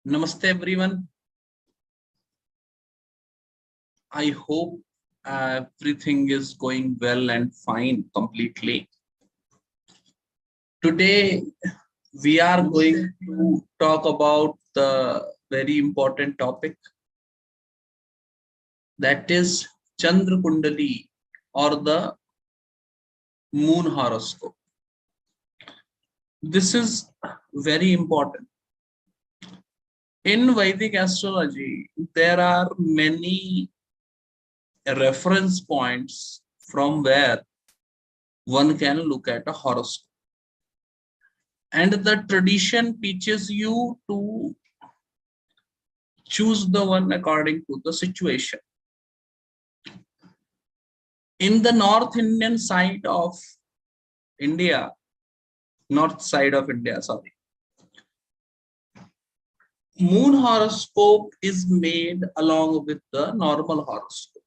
Namaste everyone. I hope everything is going well and fine completely. Today we are going to talk about the very important topic, that is Chandra Kundali or the Moon Horoscope. This is very important. In Vedic Astrology, there are many reference points from where one can look at a horoscope. And the tradition teaches you to choose the one according to the situation. In the North Indian side of India, Moon horoscope is made along with the normal horoscope.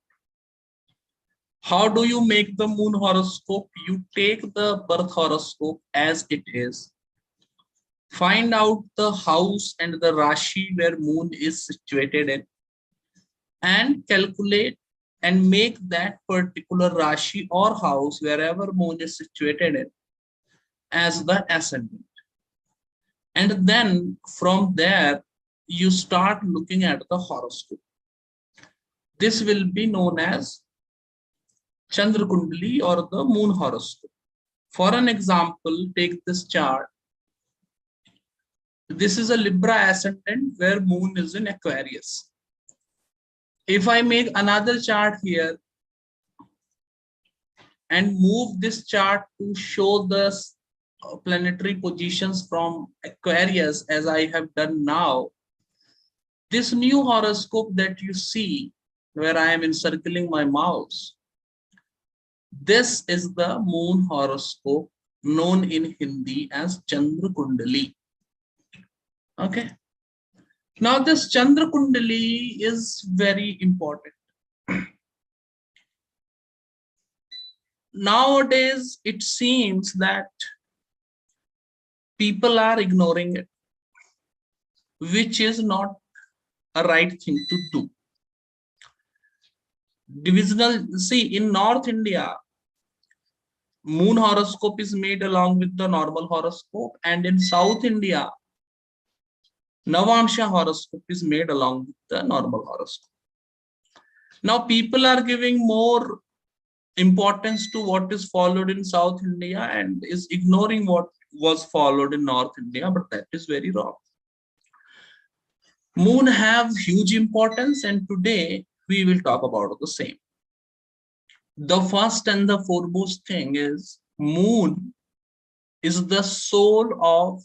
How do you make the moon horoscope? You take the birth horoscope as it is, find out the house and the Rashi where moon is situated in, and calculate and make that particular Rashi or house wherever moon is situated in as the ascendant. And then from there, you start looking at the horoscope. This will be known as Chandra Kundali or the moon horoscope. For an example, take this chart. This is a Libra ascendant where moon is in Aquarius. If I make another chart here and move this chart to show the planetary positions from Aquarius as I have done now, this new horoscope that you see where I am encircling my mouse, this is the moon horoscope known in Hindi as Chandra Kundali. Okay. Now this Chandra Kundali is very important. Nowadays, it seems that people are ignoring it, which is not a right thing to do. Divisional, see, in North India, moon horoscope is made along with the normal horoscope, and in South India, Navamsha horoscope is made along with the normal horoscope. Now people are giving more importance to what is followed in South India and is ignoring what was followed in North India, but that is very wrong. Moon have huge importance, and today we will talk about the same. The first and the foremost thing is moon is the soul of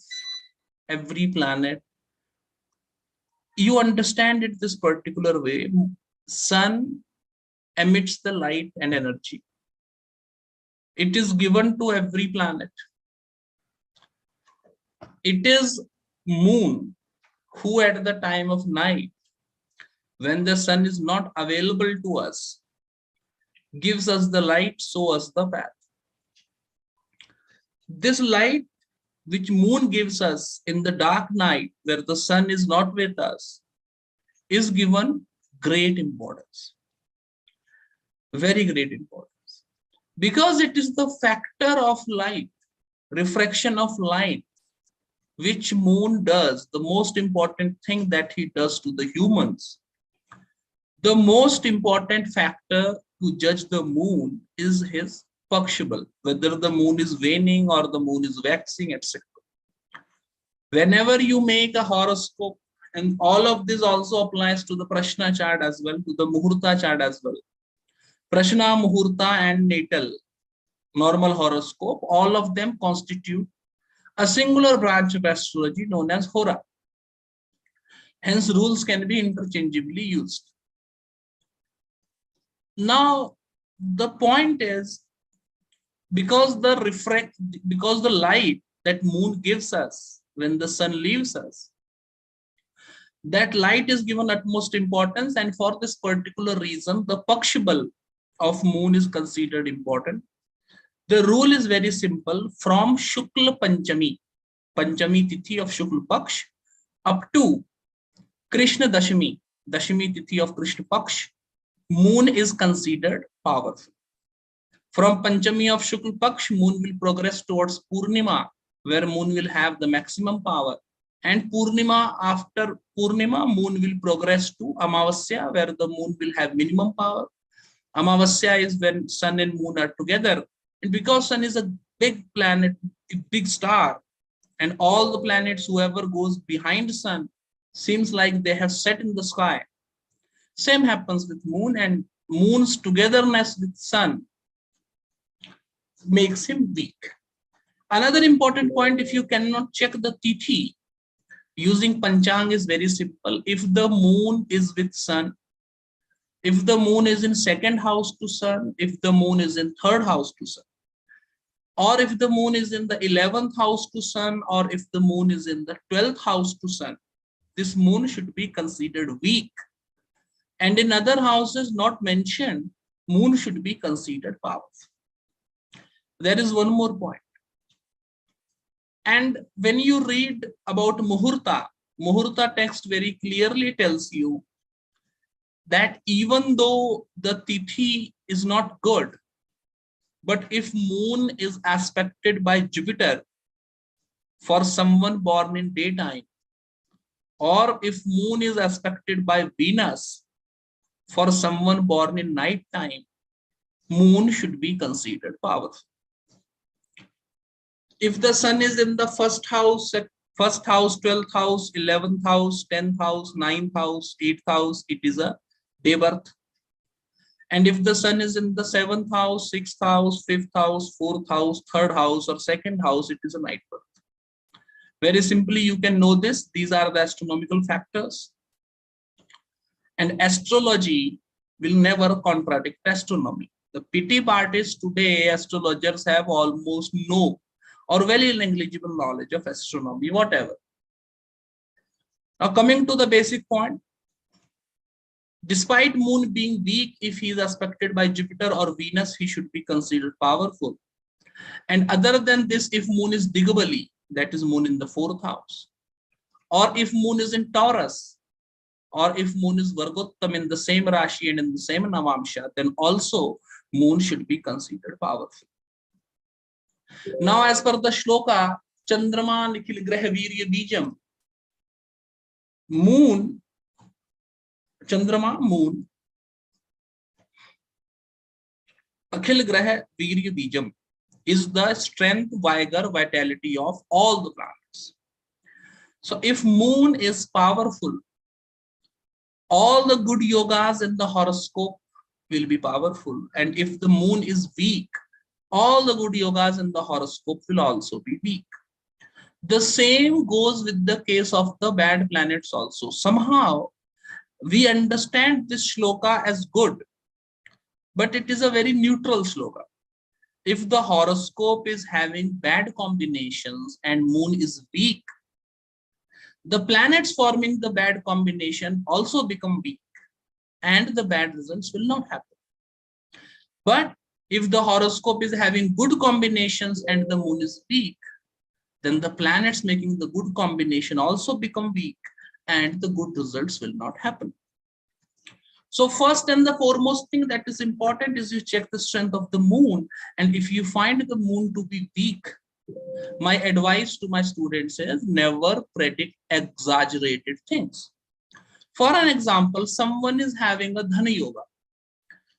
every planet. You understand it this particular way. Sun emits the light and energy. It is given to every planet. It is moon who at the time of night, when the sun is not available to us, gives us the light, shows us the path. This light which moon gives us in the dark night where the sun is not with us is given great importance. Very great importance. Because it is the factor of light, refraction of light, which moon does, the most important thing that he does to the humans. The most important factor to judge the moon is his Pakshabal, whether the moon is waning or the moon is waxing, etc. Whenever you make a horoscope, and all of this also applies to the Prashna chart as well, to the Muhurta chart as well. Prashna, Muhurta and natal, normal horoscope, all of them constitute a singular branch of astrology known as Hora. Hence, rules can be interchangeably used. Now, the point is, because the light that moon gives us when the sun leaves us, that light is given utmost importance, and for this particular reason, the Pakshabal of moon is considered important. The rule is very simple. From Shukla Panchami Tithi of Shukla Paksh, up to Krishna Dashami, Dashami Tithi of Krishna Paksh, moon is considered powerful. From Panchami of Shukla Paksh, moon will progress towards Purnima, where moon will have the maximum power. And Purnima, after Purnima, moon will progress to Amavasya, where the moon will have minimum power. Amavasya is when sun and moon are together. And because sun is a big planet, a big star, and all the planets, whoever goes behind sun, seems like they have set in the sky. Same happens with moon, and moon's togetherness with sun makes him weak. Another important point, if you cannot check the tithi, using Panchang is very simple. If the moon is with sun, if the moon is in second house to sun, if the moon is in third house to sun, or if the moon is in the 11th house to sun, or if the moon is in the 12th house to sun, this moon should be considered weak. And in other houses not mentioned, moon should be considered powerful. There is one more point. And when you read about Muhurta, Muhurta text very clearly tells you that even though the tithi is not good, but if moon is aspected by Jupiter for someone born in daytime, or if moon is aspected by Venus for someone born in night time, moon should be considered powerful. If the sun is in the first house, 12th house, 11th house, 10th house, 9th house, 8th house, it is a day birth. And if the sun is in the 7th house, 6th house, 5th house, 4th house, 3rd house, or 2nd house, it is a night birth. Very simply, you can know this. These are the astronomical factors. And astrology will never contradict astronomy. The pity part is today astrologers have almost no or very negligible knowledge of astronomy, whatever. Now coming to the basic point, despite moon being weak, if he is aspected by Jupiter or Venus, he should be considered powerful. And other than this, if moon is Digabali, that is moon in the 4th house, or if moon is in Taurus, or if moon is Vargottam in the same Rashi and in the same Navamsha, then also moon should be considered powerful. Now, as per the shloka, Chandrama Nikhil Graha Virya Bijam, moon, Chandrama, moon, Akhil Graha Virya Bijam is the strength, vigor, vitality of all the planets. So if moon is powerful, all the good yogas in the horoscope will be powerful. And if the moon is weak, all the good yogas in the horoscope will also be weak. The same goes with the case of the bad planets also. Somehow we understand this shloka as good, but it is a very neutral shloka. If the horoscope is having bad combinations and moon is weak, the planets forming the bad combination also become weak and the bad results will not happen. But if the horoscope is having good combinations and the moon is weak, then the planets making the good combination also become weak and the good results will not happen. So first and the foremost thing that is important is you check the strength of the moon. And if you find the moon to be weak, my advice to my students is never predict exaggerated things. For an example, someone is having a Dhana Yoga.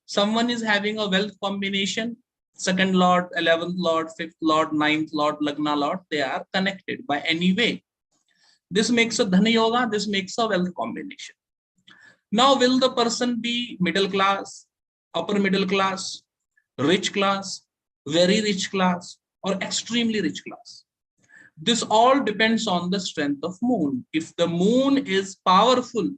Someone is having a wealth combination, 2nd Lord, 11th Lord, 5th Lord, 9th Lord, Lagna Lord, they are connected by any way. This makes a Dhana Yoga, this makes a wealth combination. Now, will the person be middle class, upper middle class, rich class, very rich class, or extremely rich class? This all depends on the strength of moon. If the moon is powerful,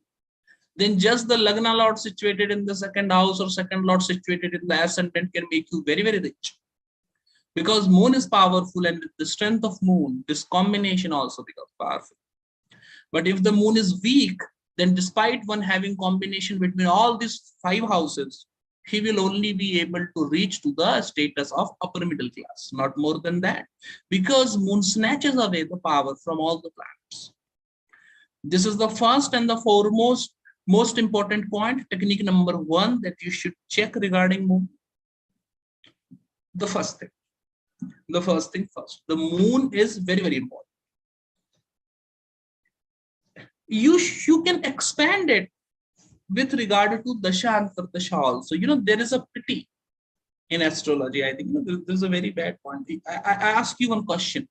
then just the Lagna Lord situated in the 2nd house or 2nd Lord situated in the ascendant can make you very, very rich. Because moon is powerful, and with the strength of moon, this combination also becomes powerful. But if the moon is weak, then despite one having combination between all these 5 houses, he will only be able to reach to the status of upper middle class, not more than that, because moon snatches away the power from all the planets. This is the first and the foremost, most important point, technique number one that you should check regarding moon. The first thing first. The moon is very, very important. You can expand it with regard to dasha antardasha also. There is a pity in astrology. I think this is a very bad point. I ask you one question.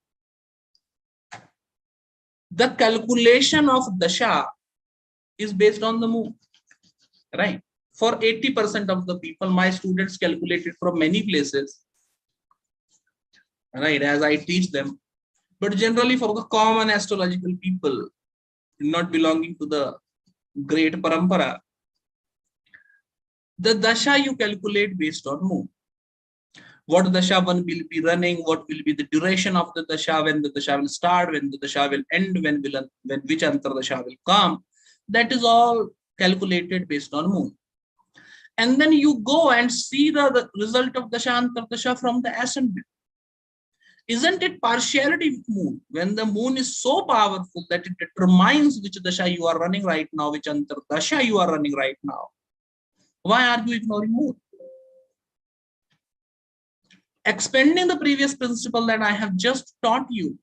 The calculation of dasha is based on the moon, right? For 80% of the people, my students calculated from many places, right, as I teach them. But generally for the common astrological people, not belonging to the great Parampara, the dasha you calculate based on moon. What dasha one will be running, what will be the duration of the dasha, when the dasha will start, when the dasha will end, when which antardasha will come. That is all calculated based on moon. And then you go and see the result of dasha antardasha from the ascendant. Isn't it partiality with moon? When the moon is so powerful that it determines which dasha you are running right now, which antardasha you are running right now, why are you ignoring moon? Expanding the previous principle that I have just taught you,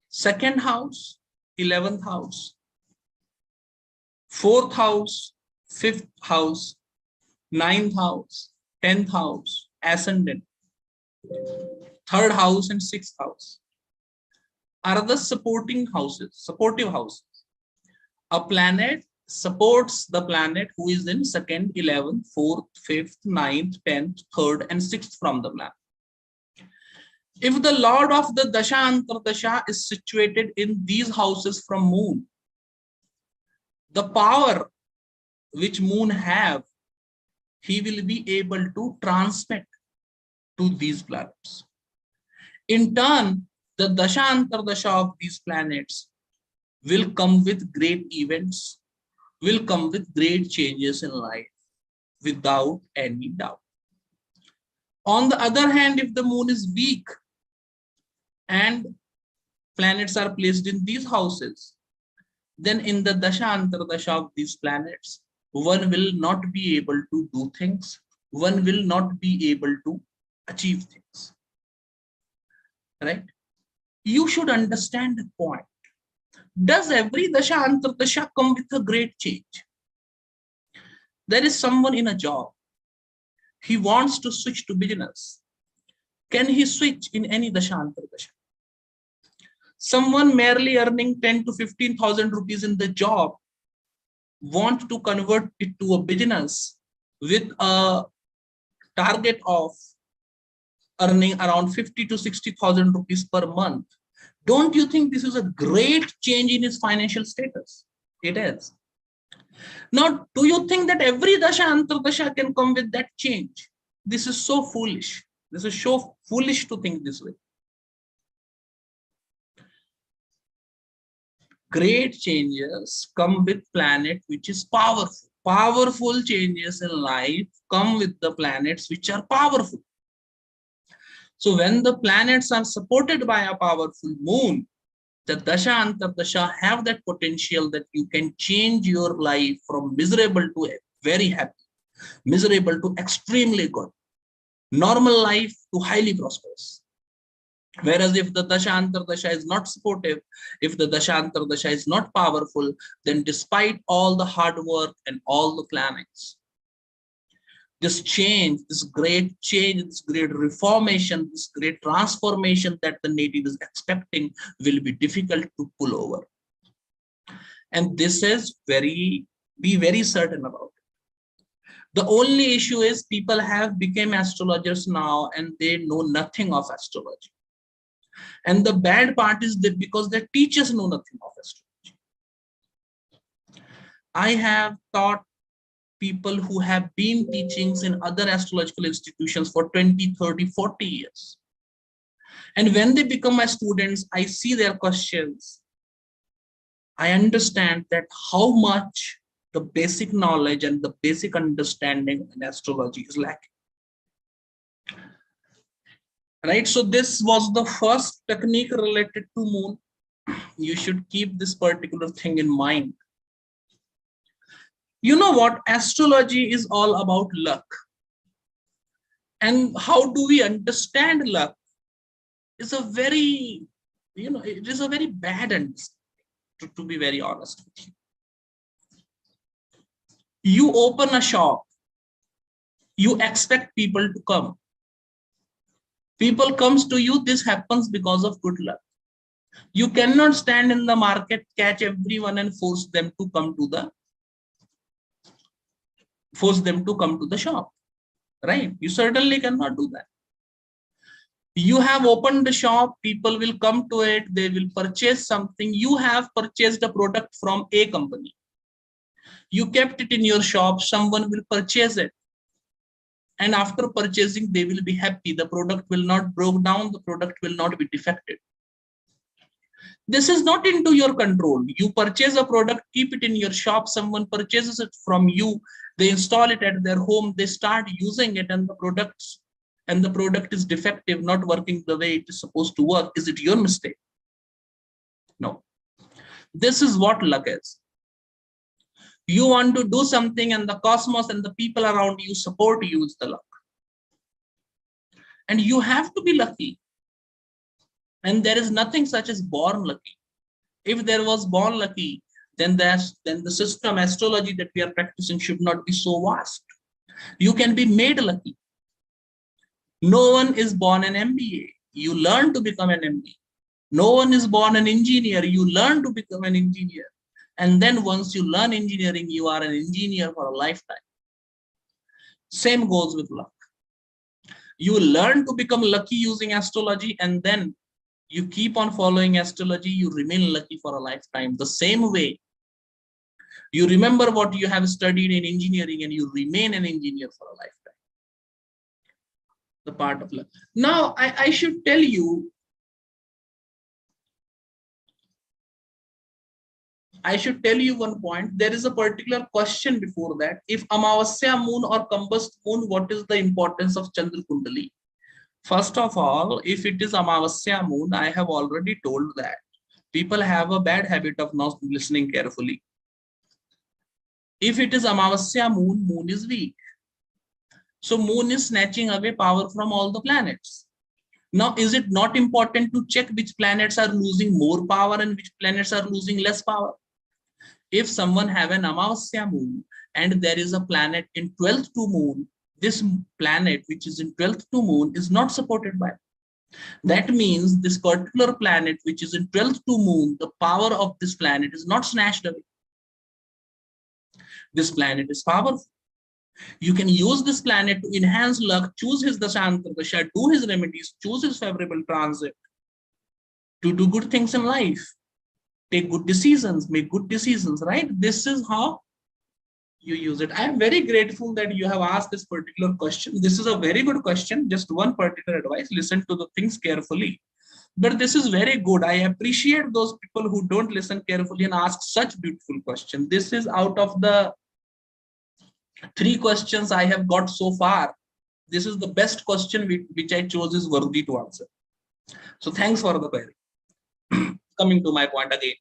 second house, 11th house, fourth house, fifth house, ninth house, 10th house, ascendant, third house and sixth house are the supportive houses. A planet supports the planet who is in second, 11th, 4th, 5th, 9th, 10th, 3rd, and 6th from the planet. If the Lord of the Dasha Antardasha is situated in these houses from moon, the power which moon have, he will be able to transmit to these planets. In turn, the Dasha Antardasha of these planets will come with great events, will come with great changes in life, without any doubt. On the other hand, if the moon is weak and planets are placed in these houses, then in the dasha antardasha of these planets, one will not be able to do things, one will not be able to achieve things, right? You should understand the point. Does every dasha antardasha come with a great change? There is someone in a job, he wants to switch to business. Can he switch in any dasha antardasha? Someone merely earning 10 to 15,000 rupees in the job want to convert it to a business with a target of earning around 50 to 60,000 rupees per month. Don't you think this is a great change in his financial status? It is. Now, do you think that every dasha antardasha can come with that change? This is so foolish. This is so foolish to think this way. Great changes come with planet which is powerful. Powerful changes in life come with the planets which are powerful. So when the planets are supported by a powerful moon, the dasha antardasha have that potential that you can change your life from miserable to very happy, miserable to extremely good, normal life to highly prosperous. Whereas if the dasha antardasha is not supportive, if the dasha antardasha is not powerful, then despite all the hard work and all the plannings, this change, this great change, this great reformation, this great transformation that the native is expecting will be difficult to pull over. And this is be very certain about it. The only issue is people have become astrologers now and they know nothing of astrology. And the bad part is that because their teachers know nothing of astrology. I have taught people who have been teachings in other astrological institutions for 20, 30, 40 years. And when they become my students, I see their questions. I understand that how much the basic knowledge and the basic understanding in astrology is lacking. Right, so this was the first technique related to moon. You should keep this particular thing in mind. You know what? Astrology is all about luck. And how do we understand luck? It's a very, it is a very bad understanding, to be very honest with you. You open a shop, you expect people to come. People comes to you, this happens because of good luck. You cannot stand in the market, catch everyone and force them to come to the shop, right? You certainly cannot do that. You have opened the shop, people will come to it, they will purchase something. You have purchased a product from a company. You kept it in your shop, someone will purchase it. And after purchasing, they will be happy. The product will not break down, the product will not be defective. This is not into your control. You purchase a product, keep it in your shop, someone purchases it from you, they install it at their home, they start using it, and the product is defective, not working the way it is supposed to work. Is it your mistake? No. This is what luck is. You want to do something and the cosmos and the people around you support you, is the luck. And you have to be lucky. And there is nothing such as born lucky. If there was born lucky, then the system astrology that we are practicing should not be so vast. You can be made lucky. No one is born an MBA. You learn to become an MBA. No one is born an engineer. You learn to become an engineer. And then once you learn engineering, you are an engineer for a lifetime. Same goes with luck. You learn to become lucky using astrology, and then you keep on following astrology, you remain lucky for a lifetime. The same way, you remember what you have studied in engineering and you remain an engineer for a lifetime. The part of luck. Now, I should tell you, one point. There is a particular question before that. If Amavasya moon or combust moon, what is the importance of Chandra Kundali? First of all, if it is Amavasya moon, I have already told that people have a bad habit of not listening carefully. If it is Amavasya moon, moon is weak. So moon is snatching away power from all the planets. Now, is it not important to check which planets are losing more power and which planets are losing less power? If someone have an Amavasya moon and there is a planet in 12th to moon, this planet which is in 12th to moon is not supported by. That means this particular planet which is in 12th to moon, the power of this planet is not snatched away. This planet is powerful. You can use this planet to enhance luck, choose his dasha, do his remedies, choose his favorable transit, to do good things in life, take good decisions, make good decisions, right? This is how you use it. I am very grateful that you have asked this particular question. This is a very good question. Just one particular advice, listen to the things carefully. But this is very good. I appreciate those people who don't listen carefully and ask such beautiful questions. This is out of the 3 questions I have got so far. This is the best question which I chose is worthy to answer. So thanks for the query. Coming to my point again.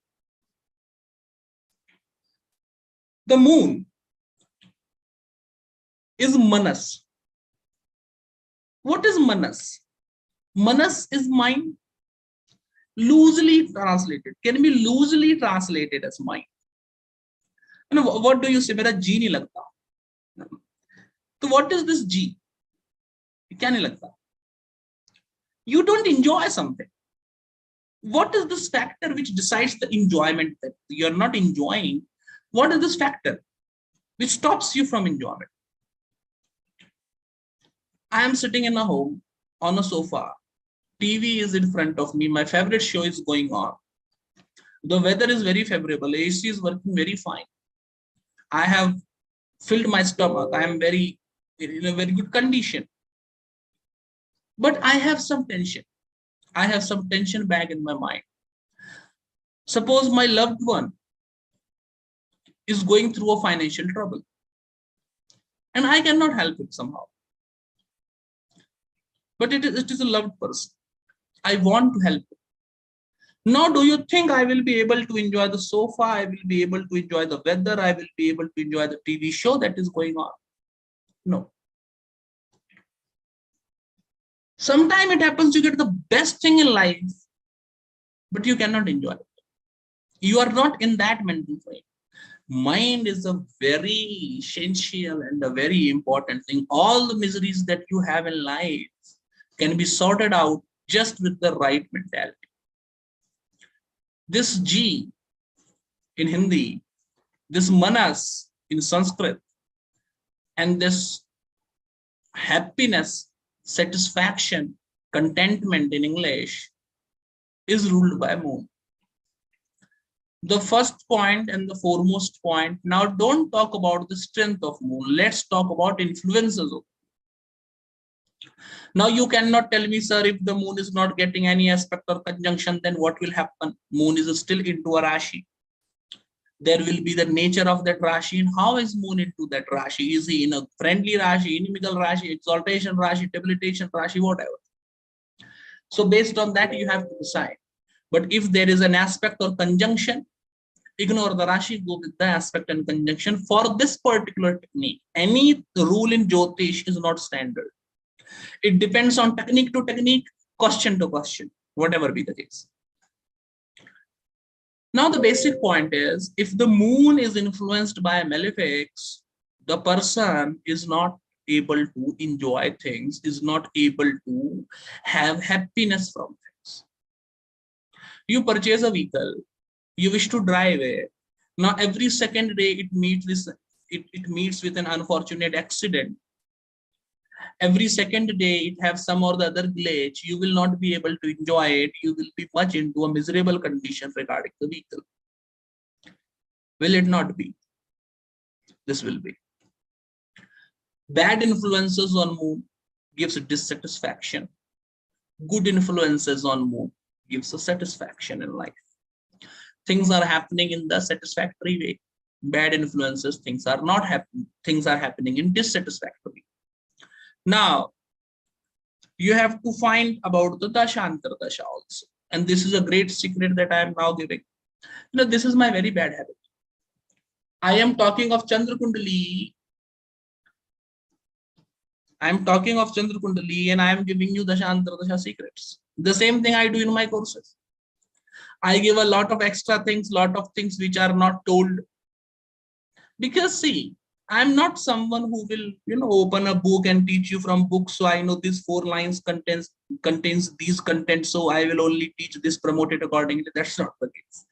The moon is Manas. What is Manas? Manas is mind. Loosely translated, can be loosely translated as mind. And what do you say? Mera G nahi lagta. So what is this G? Kya nahi lagta? You don't enjoy something. What is this factor which decides the enjoyment that you're not enjoying? What is this factor which stops you from enjoyment? I am sitting in a home on a sofa. TV is in front of me. My favorite show is going on. The weather is very favorable. AC is working very fine. I have filled my stomach. I am in a very good condition. But I have some tension. I have some tension back in my mind. Suppose my loved one is going through a financial trouble and I cannot help it somehow. But it is a loved person. I want to help it. Now, do you think I will be able to enjoy the sofa? I will be able to enjoy the weather. I will be able to enjoy the TV show that is going on? No. Sometimes it happens you get the best thing in life, but you cannot enjoy it. You are not in that mental frame. Mind is a very essential and a very important thing. All the miseries that you have in life can be sorted out just with the right mentality. This G in Hindi, this manas in Sanskrit, and this happiness, satisfaction, contentment in English is ruled by moon. The first point and the foremost point. Now, don't talk about the strength of moon. Let's talk about influences of. Now, you cannot tell me, sir, if the moon is not getting any aspect or conjunction, then what will happen? Moon is still into a Rashi. There will be the nature of that Rashi. And how is moon into that Rashi? Is he in a friendly Rashi, inimical Rashi, exaltation Rashi, debilitation Rashi, whatever? So based on that, you have to decide. But if there is an aspect or conjunction, ignore the Rashi, go with the aspect and conjunction for this particular technique. Any rule in Jyotish is not standard. It depends on technique to technique, question to question, whatever be the case. Now, the basic point is, if the moon is influenced by malefics, the person is not able to enjoy things, is not able to have happiness from things. You purchase a vehicle, you wish to drive it. Now, every second day it meets with an unfortunate accident. Every second day it has some or the other glitch. You will not be able to enjoy it. You will be much into a miserable condition regarding the vehicle. Will it not be? This will be. Bad influences on moon gives a dissatisfaction. Good influences on moon gives a satisfaction in life. Things are happening in the satisfactory way. Bad influences, things are not happening. Things are happening in dissatisfactory. Now, you have to find about the Dasha Antardasha also. And this is a great secret that I am now giving. This is my very bad habit. I am talking of Chandra Kundali. I am talking of Chandra Kundali and I am giving you Dasha Antardasha secrets. The same thing I do in my courses. I give a lot of extra things, lot of things which are not told. Because see, I'm not someone who will, open a book and teach you from books. So I know these 4 lines contains these contents. So I will only teach this, promote it accordingly. That's not the case.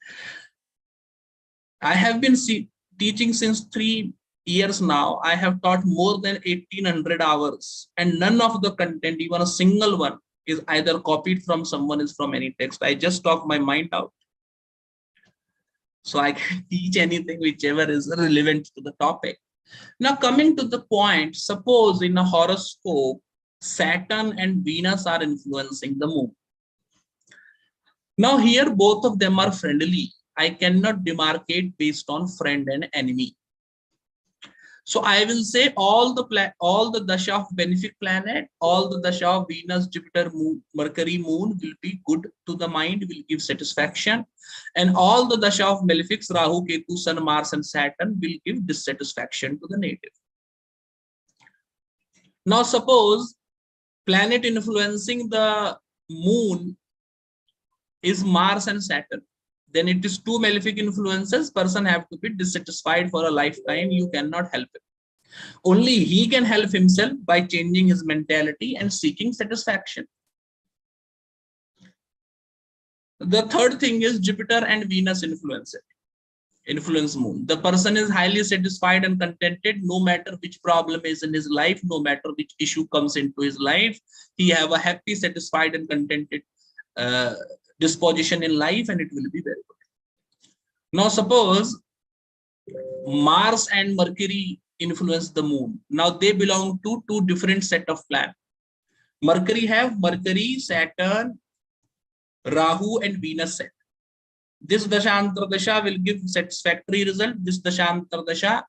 I have been teaching since 3 years now. I have taught more than 1800 hours and none of the content, even a single one, is either copied from someone, is from any text. I just talk my mind out. So I can teach anything whichever is relevant to the topic. Now, coming to the point, suppose in a horoscope, Saturn and Venus are influencing the moon. Now, here both of them are friendly. I cannot demarcate based on friend and enemy. So I will say all the dasha of benefic planet, all the dasha of Venus, Jupiter, Moon, Mercury, Moon will be good to the mind, will give satisfaction. And all the dasha of malefics, Rahu, Ketu, Sun, Mars, and Saturn will give dissatisfaction to the native. Now, suppose planet influencing the moon is Mars and Saturn. Then it is 2 malefic influences. Person have to be dissatisfied for a lifetime. You cannot help him. Only he can help himself by changing his mentality and seeking satisfaction. The third thing is Jupiter and Venus influence moon. The person is highly satisfied and contented no matter which problem is in his life, no matter which issue comes into his life. He have a happy, satisfied, and contented disposition in life, and it will be very good. Now, suppose Mars and Mercury influence the moon. Now, they belong to 2 different set of planets. Mercury have Mercury, Saturn, Rahu, and Venus set. This Dasha Antardasha will give satisfactory result. This Dasha Antardasha,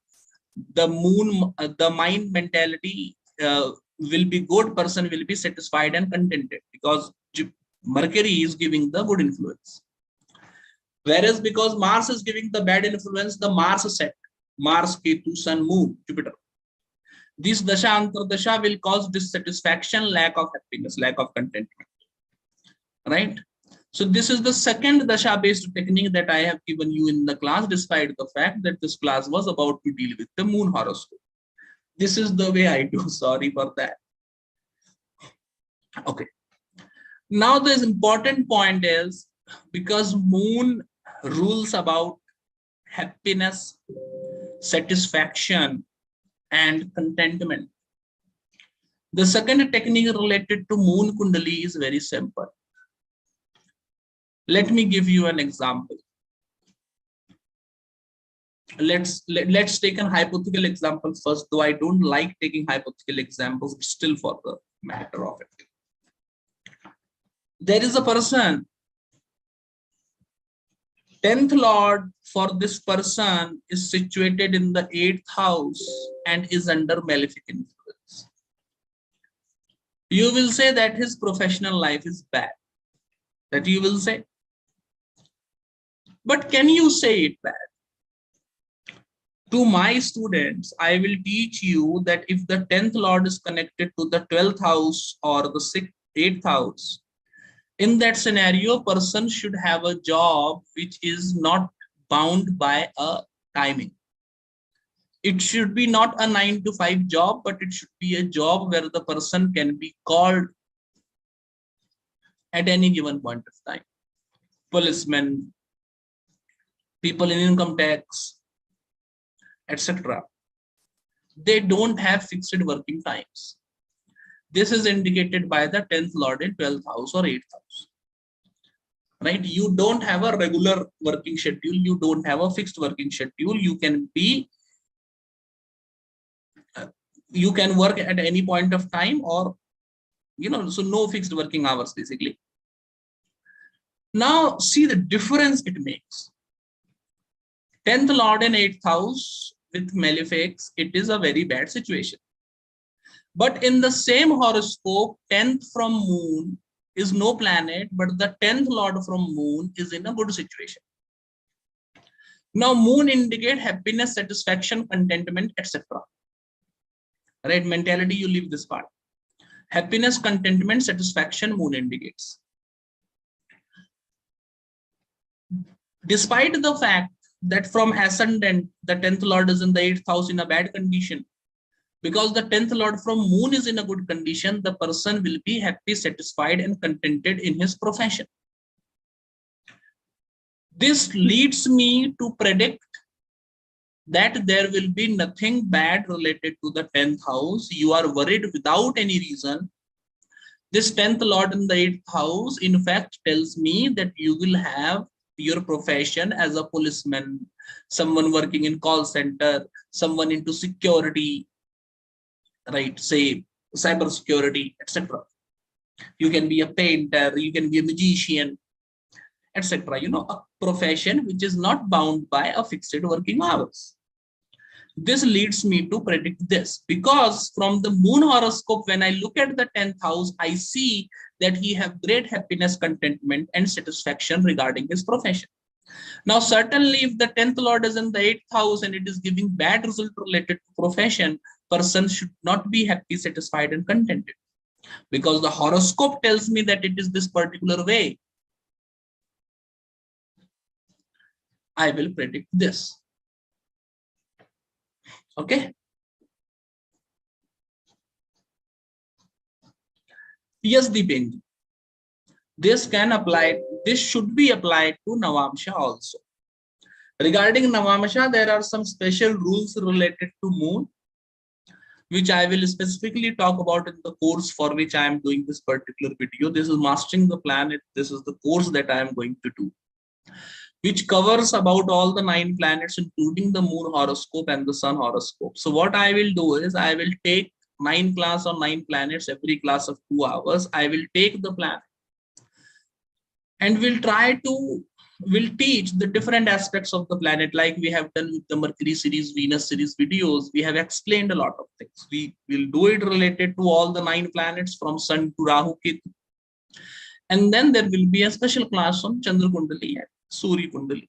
the moon, the mind mentality will be good. Person will be satisfied and contented because Mercury is giving the good influence. Whereas because Mars is giving the bad influence, the Mars set, Mars, Ketu, Sun, Moon, Jupiter. This dasha antardasha will cause dissatisfaction, lack of happiness, lack of contentment. Right? So this is the second dasha-based technique that I have given you in the class, despite the fact that this class was about to deal with the moon horoscope. This is the way I do. Sorry for that. Okay. Now the important point is, because moon rules about happiness, satisfaction, and contentment. The second technique related to moon kundali is very simple. Let me give you an example. Let's take an hypothetical example first, though I don't like taking hypothetical examples, still for the matter of it. There is a person, 10th lord for this person is situated in the 8th house and is under malefic influence. You will say that his professional life is bad. That you will say. But can you say it bad? To my students, I will teach you that if the 10th lord is connected to the 12th house or the 8th house, in that scenario, person should have a job which is not bound by a timing. It should be not a 9 to 5 job, but it should be a job where the person can be called at any given point of time. Policemen, people in income tax, etc. They don't have fixed working times. This is indicated by the 10th lord in 12th house or 8th house. Right? You don't have a regular working schedule. You don't have a fixed working schedule. You can work at any point of time, or, so no fixed working hours basically. Now see the difference it makes. 10th lord in 8th house with malefics, it is a very bad situation. But in the same horoscope, 10th from moon is no planet, but the 10th lord from moon is in a good situation. Now moon indicate happiness, satisfaction, contentment, etc. Right? Mentality, you leave this part. Happiness, contentment, satisfaction, moon indicates. Despite the fact that from ascendant, the 10th lord is in the 8th house in a bad condition, because the 10th lord from moon is in a good condition, the person will be happy, satisfied, and contented in his profession. This leads me to predict that there will be nothing bad related to the 10th house. You are worried without any reason. This 10th lord in the 8th house, in fact, tells me that you will have your profession as a policeman, someone working in call center, someone into security, right? Say cyber security, etc. You can be a painter, you can be a magician, etc. A profession which is not bound by a fixed working hours. This leads me to predict this, because from the moon horoscope, when I look at the 10th house, I see that he have great happiness, contentment, and satisfaction regarding his profession. Now, certainly, if the 10th lord is in the 8th house and it is giving bad result related to profession, person should not be happy, satisfied, and contented, because the horoscope tells me that it is this particular way. I will predict this. Okay. Yes, Deepenji. This can apply, this should be applied to Navamsha also. Regarding Navamsha, there are some special rules related to moon, which I will specifically talk about in the course for which I am doing this particular video. This is Mastering the Planet. This is the course that I am going to do, which covers about all the 9 planets, including the moon horoscope and the sun horoscope. So what I will do is, I will take 9 class on 9 planets, every class of 2 hours. I will take the planet and we'll teach the different aspects of the planet, like we have done with the Mercury series, Venus series videos. We have explained a lot of things. We will do it related to all the 9 planets from Sun to Rahu, Ketu. And then there will be a special class on Chandra Kundali Surya Kundali.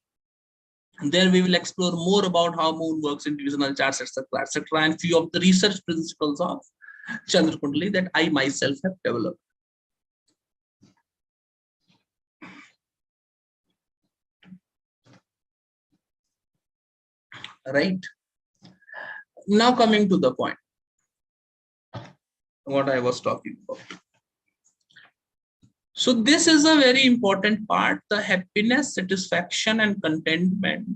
And there we will explore more about how moon works in divisional charts, etc., etc., and few of the research principles of Chandra Kundali that I myself have developed. Right. Now coming to the point, what I was talking about. So this is a very important part. The happiness, satisfaction, and contentment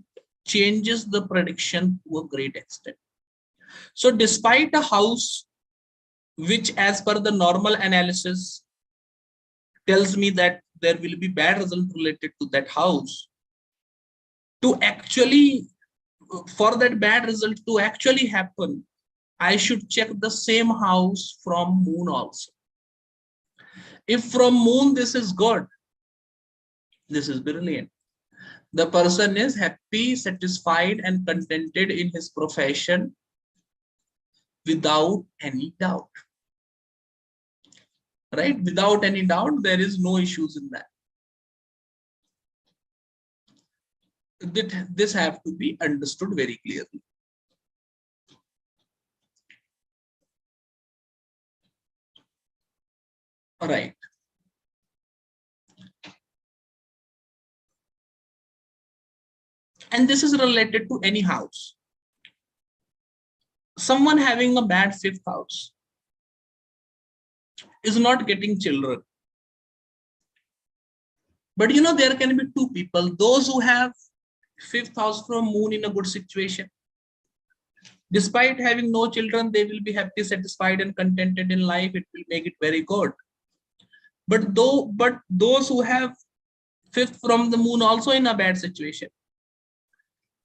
changes the prediction to a great extent. So despite a house which, as per the normal analysis, tells me that there will be bad result related to that house, to actually, for that bad result to actually happen, I should check the same house from moon also. If from moon this is good, this is brilliant. The person is happy, satisfied, and contented in his profession without any doubt. Right? Without any doubt, there is no issues in that. This have to be understood very clearly. All right. And this is related to any house. Someone having a bad 5th house is not getting children. But you know, there can be two people. Those who have 5th house from moon in a good situation, despite having no children, they will be happy, satisfied, and contented in life. It will make it very good. But those who have 5th from the moon also in a bad situation,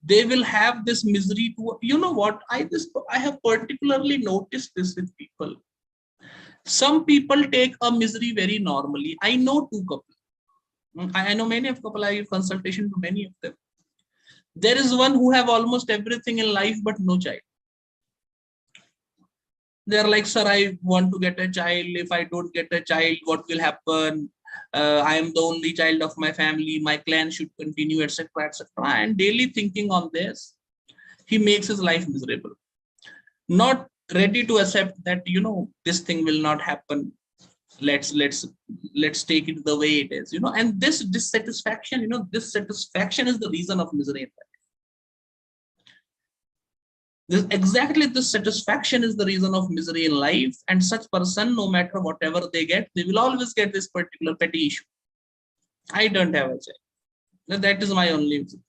they will have this misery to, you know what, I have particularly noticed this with people. Some people take a misery very normally. I know two couples. I know many of couple. I give consultation to many of them. There is one who have almost everything in life but no child. They're like, sir, I want to get a child. If I don't get a child, what will happen? I am the only child of my family. My clan should continue, etc., etc. And daily thinking on this, he makes his life miserable. Not ready to accept that, you know, this thing will not happen. Let's take it the way it is, you know. And this dissatisfaction, you know, dissatisfaction is the reason of misery in life. Exactly, this satisfaction is the reason of misery in life, and such person, no matter whatever they get, they will always get this particular petty issue. I don't have a child. That is my only reason.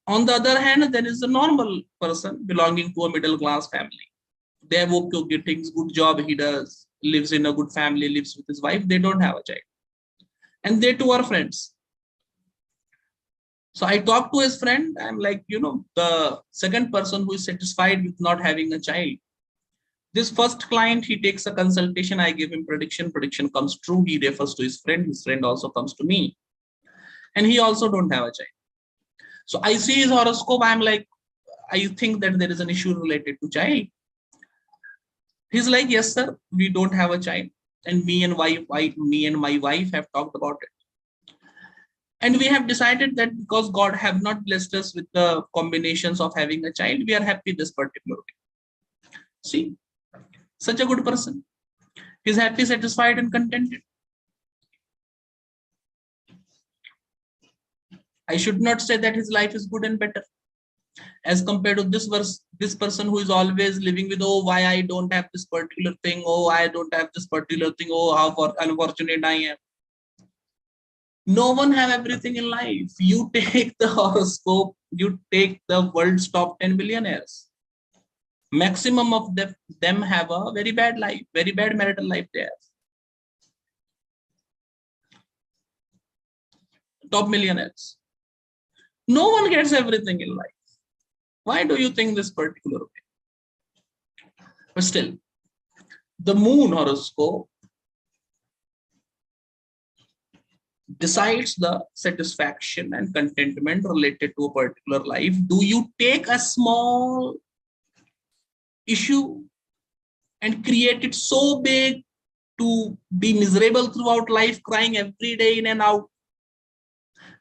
On the other hand, there is a normal person belonging to a middle class family. They have okay things, good job he does, lives in a good family, lives with his wife. They don't have a child, and they too are friends. So I talked to his friend. I'm like, you know, the second person who is satisfied with not having a child. This first client, he takes a consultation. I give him prediction. Prediction comes true. He refers to his friend. His friend also comes to me. And he also don't have a child. So I see his horoscope. I'm like, I think that there is an issue related to child. He's like, yes, sir, we don't have a child. And me and my wife have talked about it. And we have decided that because God have not blessed us with the combinations of having a child, we are happy this particular way. See, such a good person. He's happy, satisfied, and contented. I should not say that his life is good and better as compared to this person who is always living with, oh, why I don't have this particular thing, oh, I don't have this particular thing, oh, how unfortunate I am. No one have everything in life. You take the horoscope, you take the world's top 10 billionaires. Maximum of them have a very bad life, very bad marital life they have. Top millionaires. No one gets everything in life. Why do you think this particular way? But still, the moon horoscope decides the satisfaction and contentment related to a particular life. Do you take a small issue and create it so big to be miserable throughout life, crying every day in and out?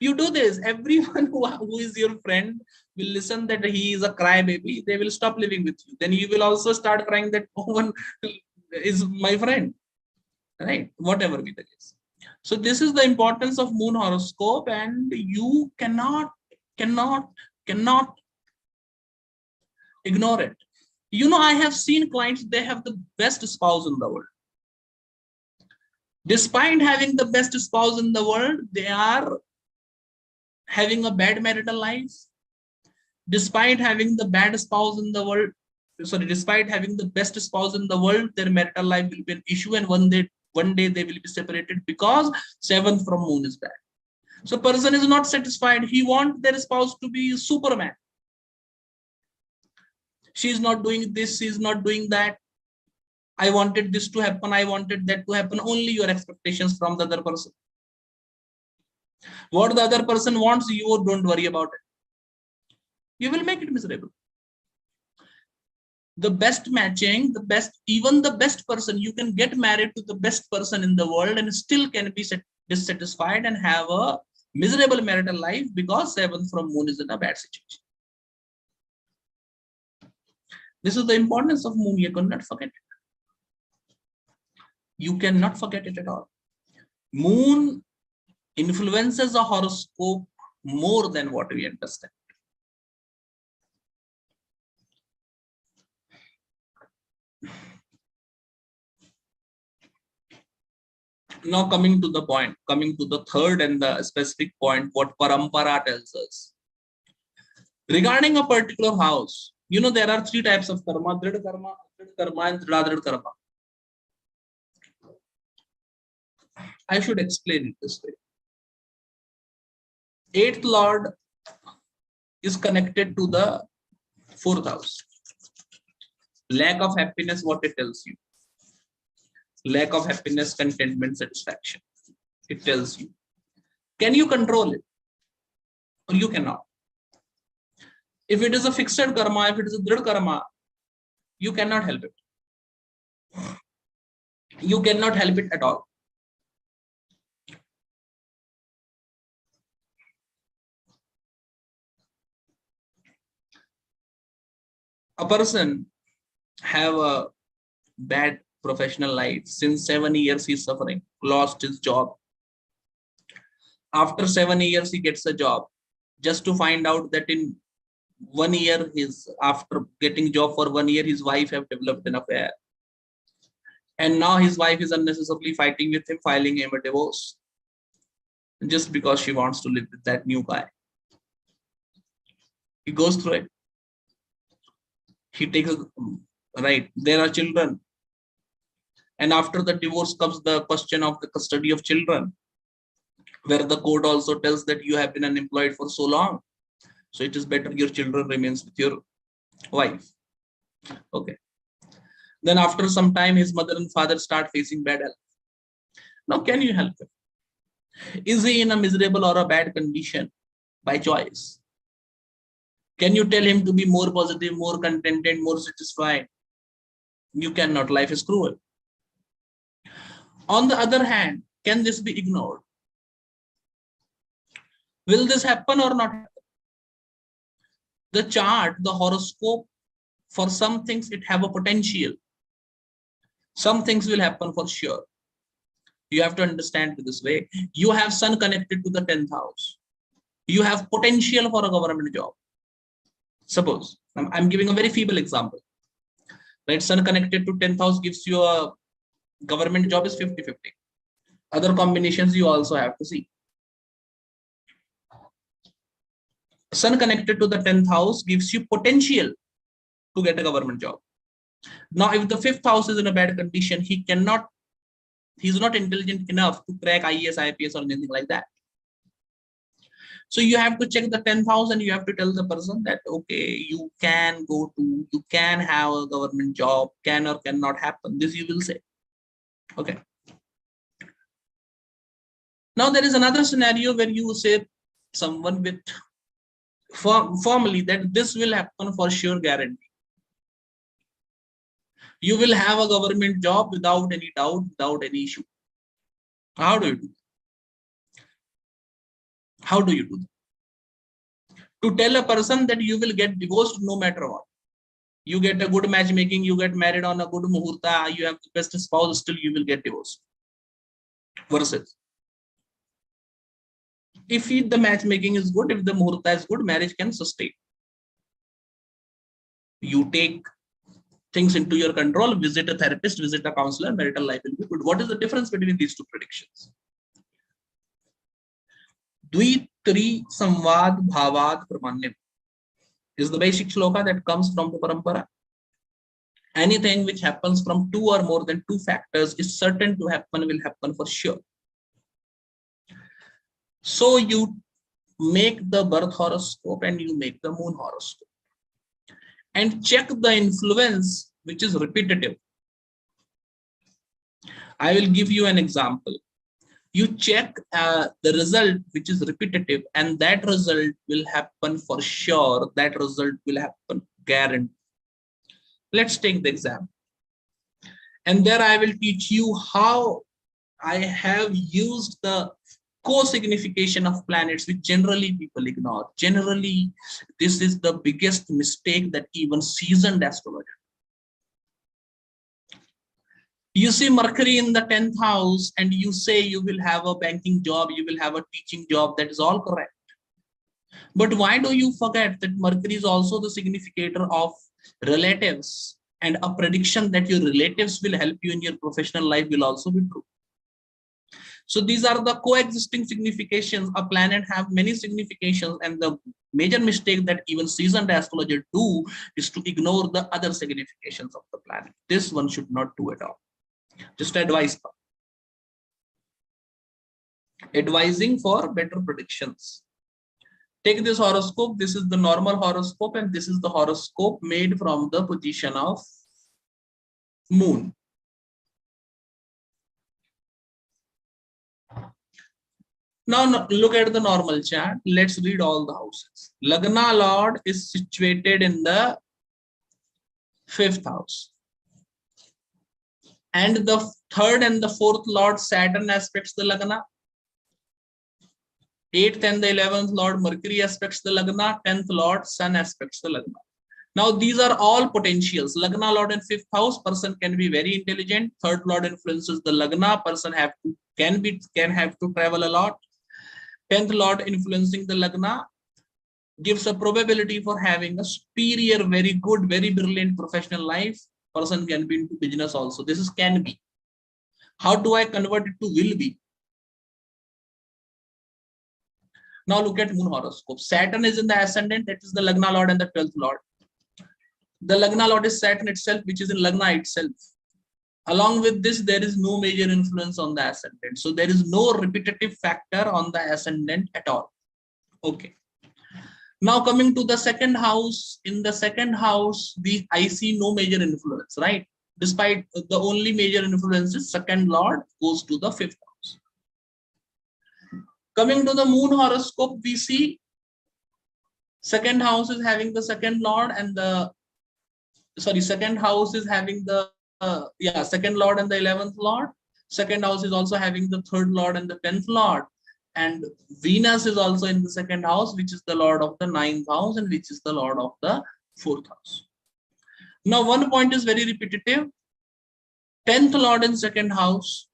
You do this, everyone who is your friend will listen that he is a crybaby, they will stop living with you. Then you will also start crying that no one is my friend, right? Whatever be the case. So this is the importance of moon horoscope, and you cannot ignore it. You know, I have seen clients, they have the best spouse in the world. Despite having the best spouse in the world, they are having a bad marital life. Despite having the bad spouse in the world, despite having the best spouse in the world, their marital life will be an issue, and one day they will be separated because seventh from moon is bad. So person is not satisfied. He wants their spouse to be Superman. She is not doing this, she is not doing that. I wanted this to happen, I wanted that to happen. Only your expectations from the other person. What the other person wants, you don't worry about it. You will make it miserable. The best matching, even the best person, you can get married to the best person in the world and still can be dissatisfied and have a miserable marital life because seventh from moon is in a bad situation. This is the importance of moon. You cannot forget it. You cannot forget it at all. Moon influences a horoscope more than what we understand. Now coming to the third and the specific point, what Parampara tells us. Regarding a particular house, you know, there are three types of karma: Drid karma, Adrid karma, and Drid karma. I should explain it this way. Eighth lord is connected to the fourth house. Lack of happiness, what it tells you. Lack of happiness, contentment, satisfaction. It tells you. Can you control it? Or you cannot. If it is a fixed karma, if it is a drid karma, you cannot help it. You cannot help it at all. A person have a bad professional life. Since 7 years he's suffering, lost his job. After 7 years he gets a job, just to find out that in 1 year, after getting job for 1 year, his wife have developed an affair. And now his wife is unnecessarily fighting with him, filing him a divorce, just because she wants to live with that new guy. He goes through it. He takes, right, there are children. And after the divorce comes the question of the custody of children, where the court also tells that you have been unemployed for so long, so it is better your children remains with your wife. Okay. Then after some time, his mother and father start facing bad health. Now, can you help him? Is he in a miserable or a bad condition by choice? Can you tell him to be more positive, more contented, more satisfied? You cannot. Life is cruel. On the other hand, can this be ignored? Will this happen or not happen? The chart, the horoscope, for some things it have a potential. Some things will happen for sure. You have to understand it this way. You have sun connected to the 10th house. You have potential for a government job. Suppose, I'm giving a very feeble example. Right? Sun connected to 10th house gives you a government job is 50-50. Other combinations you also have to see. Sun connected to the 10th house gives you potential to get a government job. Now, if the 5th house is in a bad condition, he's not intelligent enough to crack IAS, IPS or anything like that. So you have to check the 10th house and you have to tell the person that, okay, you can have a government job, can or cannot happen. This you will say. Okay. Now there is another scenario where you say someone with formally that this will happen for sure, guarantee. You will have a government job without any doubt, without any issue. How do you do? How do you do that? To tell a person that you will get divorced no matter what. You get a good matchmaking, you get married on a good muhurta, you have the best spouse, still you will get divorced. Versus, if the matchmaking is good, if the muhurta is good, marriage can sustain. You take things into your control, visit a therapist, visit a counselor, marital life will be good. What is the difference between these two predictions? Dvi Tri Samvad Bhavad Pramanyam is the basic shloka that comes from the Parampara. Anything which happens from two or more than two factors is certain to happen, will happen for sure. So you make the birth horoscope and you make the moon horoscope and check the influence which is repetitive. I will give you an example. You check the result which is repetitive, and that result will happen for sure. That result will happen guaranteed. Let's take the example. And there I will teach you how I have used the co-signification of planets, which generally people ignore. Generally, this is the biggest mistake that even seasoned astrologers. You see Mercury in the 10th house and you say you will have a banking job, you will have a teaching job. That is all correct. But why do you forget that Mercury is also the significator of relatives, and a prediction that your relatives will help you in your professional life will also be true. So these are the coexisting significations. A planet have many significations, and the major mistake that even seasoned astrologers do is to ignore the other significations of the planet. This one should not do at all. Just advice. Advising for better predictions. Take this horoscope. This is the normal horoscope, and this is the horoscope made from the position of moon. Now look at the normal chart. Let's read all the houses. Lagna Lord is situated in the 5th house. And the 3rd and the 4th Lord Saturn aspects the Lagna. 8th and the 11th Lord Mercury aspects the Lagna. 10th Lord Sun aspects the Lagna. Now these are all potentials. Lagna Lord in 5th house, person can be very intelligent. 3rd Lord influences the Lagna, person can have to travel a lot. 10th Lord influencing the Lagna gives a probability for having a superior, very good, very brilliant professional life. Person can be into business also. This is can be. How do I convert it to will be? Now look at moon horoscope. Saturn is in the ascendant, that is the Lagna Lord and the 12th Lord. The Lagna Lord is Saturn itself, which is in Lagna itself. Along with this, there is no major influence on the ascendant. So there is no repetitive factor on the ascendant at all. Okay. Now coming to the 2nd house, in the 2nd house, I see no major influence, right? Despite the only major influence is 2nd Lord goes to the 5th house. Coming to the moon horoscope, we see 2nd house is having the 2nd Lord and the, 2nd house is having the, 2nd Lord and the 11th Lord. 2nd house is also having the 3rd Lord and the 10th Lord. And Venus is also in the 2nd house, which is the Lord of the 9th house and which is the Lord of the 4th house. Now, one point is very repetitive. 10th Lord in 2nd house,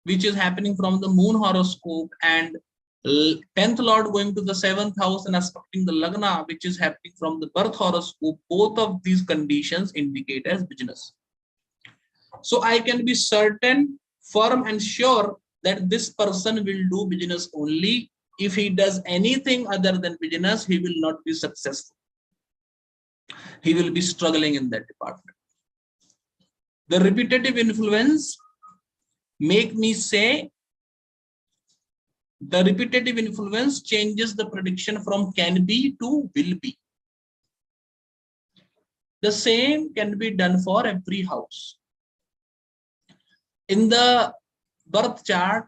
which is happening from the moon horoscope, and 10th Lord going to the 7th house and aspecting the Lagna, which is happening from the birth horoscope. Both of these conditions indicate as business. So I can be certain, firm and sure that this person will do business only. If he does anything other than business, he will not be successful. He will be struggling in that department. The repetitive influence make me say, the repetitive influence changes the prediction from can be to will be. The same can be done for every house. In the birth chart,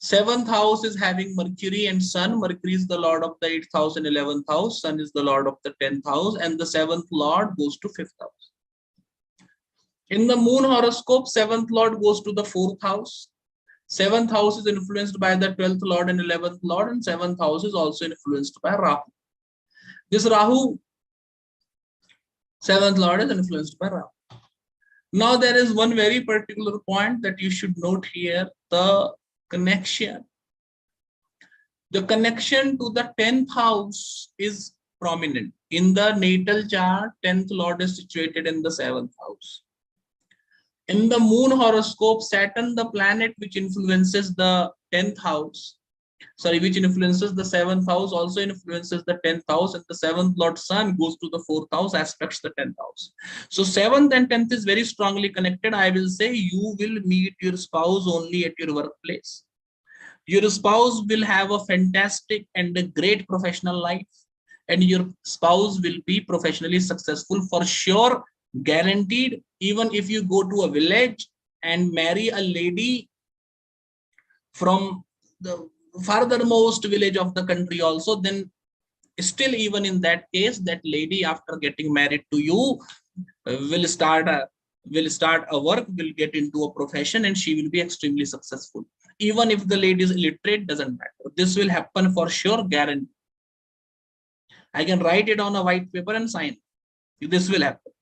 7th house is having Mercury and Sun. Mercury is the Lord of the 8th house and 11th house. Sun is the Lord of the 10th house, and the 7th Lord goes to 5th house. In the moon horoscope, 7th Lord goes to the 4th house. 7th house is influenced by the 12th lord and 11th lord, and 7th house is also influenced by Rahu. This Rahu, 7th lord, is influenced by Rahu. Now there is one very particular point that you should note here, the connection. The connection to the 10th house is prominent. In the natal chart, 10th lord is situated in the 7th house. In the moon horoscope, Saturn, the planet which influences the 10th house, which influences the 7th house, also influences the 10th house, and the 7th lord sun goes to the 4th house, aspects the 10th house. So 7th and 10th is very strongly connected. I will say you will meet your spouse only at your workplace. Your spouse will have a fantastic and a great professional life, and your spouse will be professionally successful for sure, guaranteed. Even if you go to a village and marry a lady from the furthermost village of the country also, then still even in that case, that lady, after getting married to you, will start a work, will get into a profession, and she will be extremely successful. Even if the lady is illiterate, doesn't matter. This will happen for sure, guarantee. I can write it on a white paper and sign. This will happen.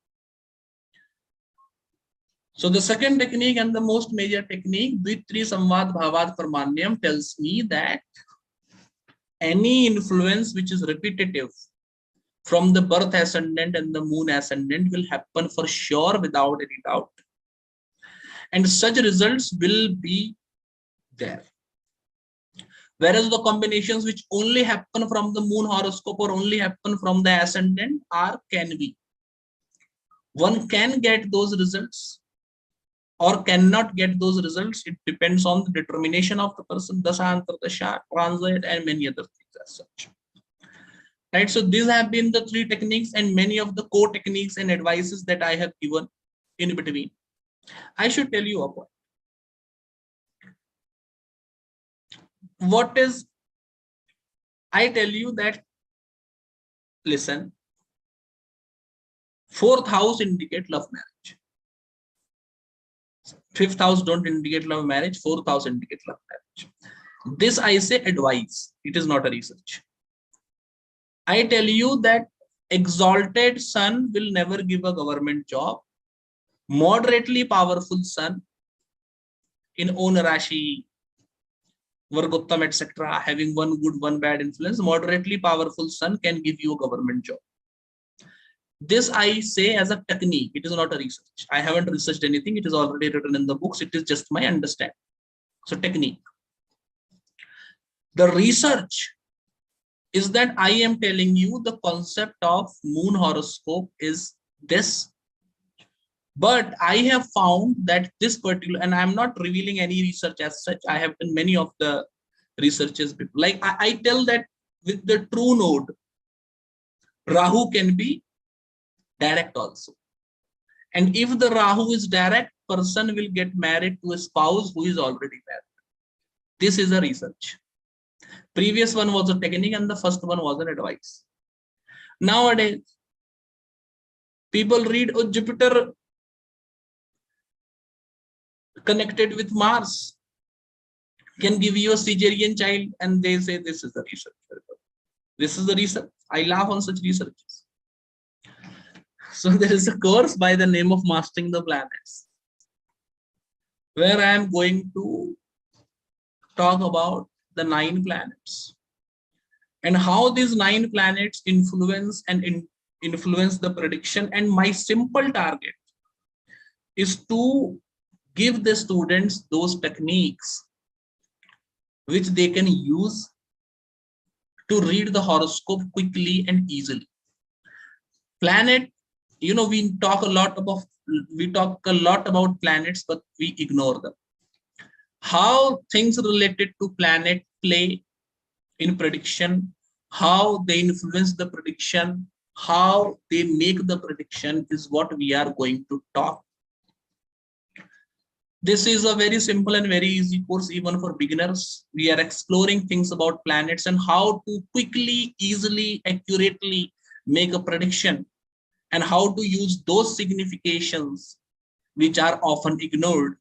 So the second technique and the most major technique, Dvitri Samvad Bhavad Pramanyam, tells me that any influence which is repetitive from the birth ascendant and the moon ascendant will happen for sure, without any doubt. And such results will be there. Whereas the combinations which only happen from the moon horoscope or only happen from the ascendant can be. One can get those results or cannot get those results. It depends on the determination of the person, Dasa, Antardasha, transit, and many other things as such. Right. So these have been the three techniques and many of the core techniques and advices that I have given in between. I should tell you a point. I tell you that, listen, 4th house indicate love marriage. 5th house don't indicate love marriage, 4th house indicate love marriage. This I say advice, it is not a research. I tell you that exalted sun will never give a government job. Moderately powerful sun in own Rashi, Vargottam, etc., having one good, one bad influence, moderately powerful sun can give you a government job. This I say as a technique, it is not a research. I haven't researched anything, it is already written in the books, it is just my understanding. So technique. The research is that I am telling you the concept of moon horoscope is this. But I have found that this particular, and I'm not revealing any research as such, I have done many of the researches before. Like I tell that with the true node, Rahu can be direct also. And if the Rahu is direct, person will get married to a spouse who is already married. This is a research. Previous one was a technique and the first one was an advice. Nowadays, people read, oh, Jupiter connected with Mars can give you a Caesarean child, and they say this is the research. This is the research. I laugh on such researches. So there is a course by the name of Mastering the Planets, where I am going to talk about the 9 planets and how these 9 planets influence the prediction. And my simple target is to give the students those techniques which they can use to read the horoscope quickly and easily. Planet, we talk a lot about planets, but we ignore them. How things related to planet play in prediction, how they influence the prediction, how they make the prediction is what we are going to talk. This is a very simple and very easy course even for beginners. We are exploring things about planets and how to quickly, easily, accurately make a prediction, and how to use those significations which are often ignored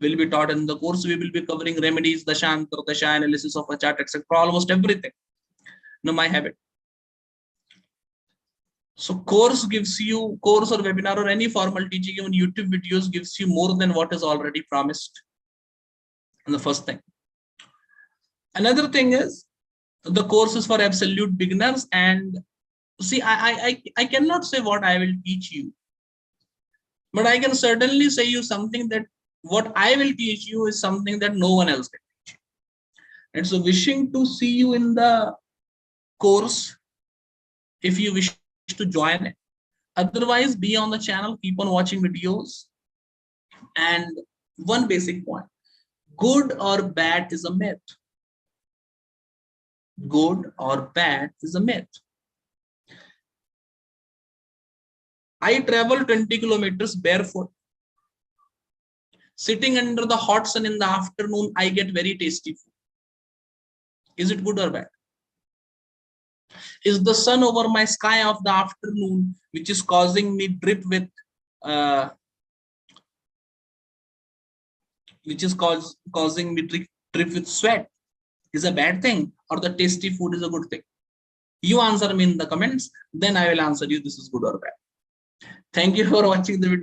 will be taught in the course. We will be covering remedies, the Shantra, the Dasha analysis of a chart, etc. Almost everything. My habit. So course gives you, course or webinar or any formal teaching, even YouTube videos gives you more than what is already promised. And the first thing. Another thing is the course is for absolute beginners. And see, I cannot say what I will teach you, but I can certainly say you something that what I will teach you is something that no one else can teach you. And so wishing to see you in the course if you wish to join it. Otherwise, be on the channel, keep on watching videos. And one basic point, good or bad is a myth. Good or bad is a myth. I travel 20 kilometers barefoot. Sitting under the hot sun in the afternoon, I get very tasty food. Is it good or bad? Is the sun over my sky of the afternoon, which is causing me drip with, causing me drip with sweat, is a bad thing, or the tasty food is a good thing? You answer me in the comments, then I will answer you this is good or bad. Thank you for watching the video.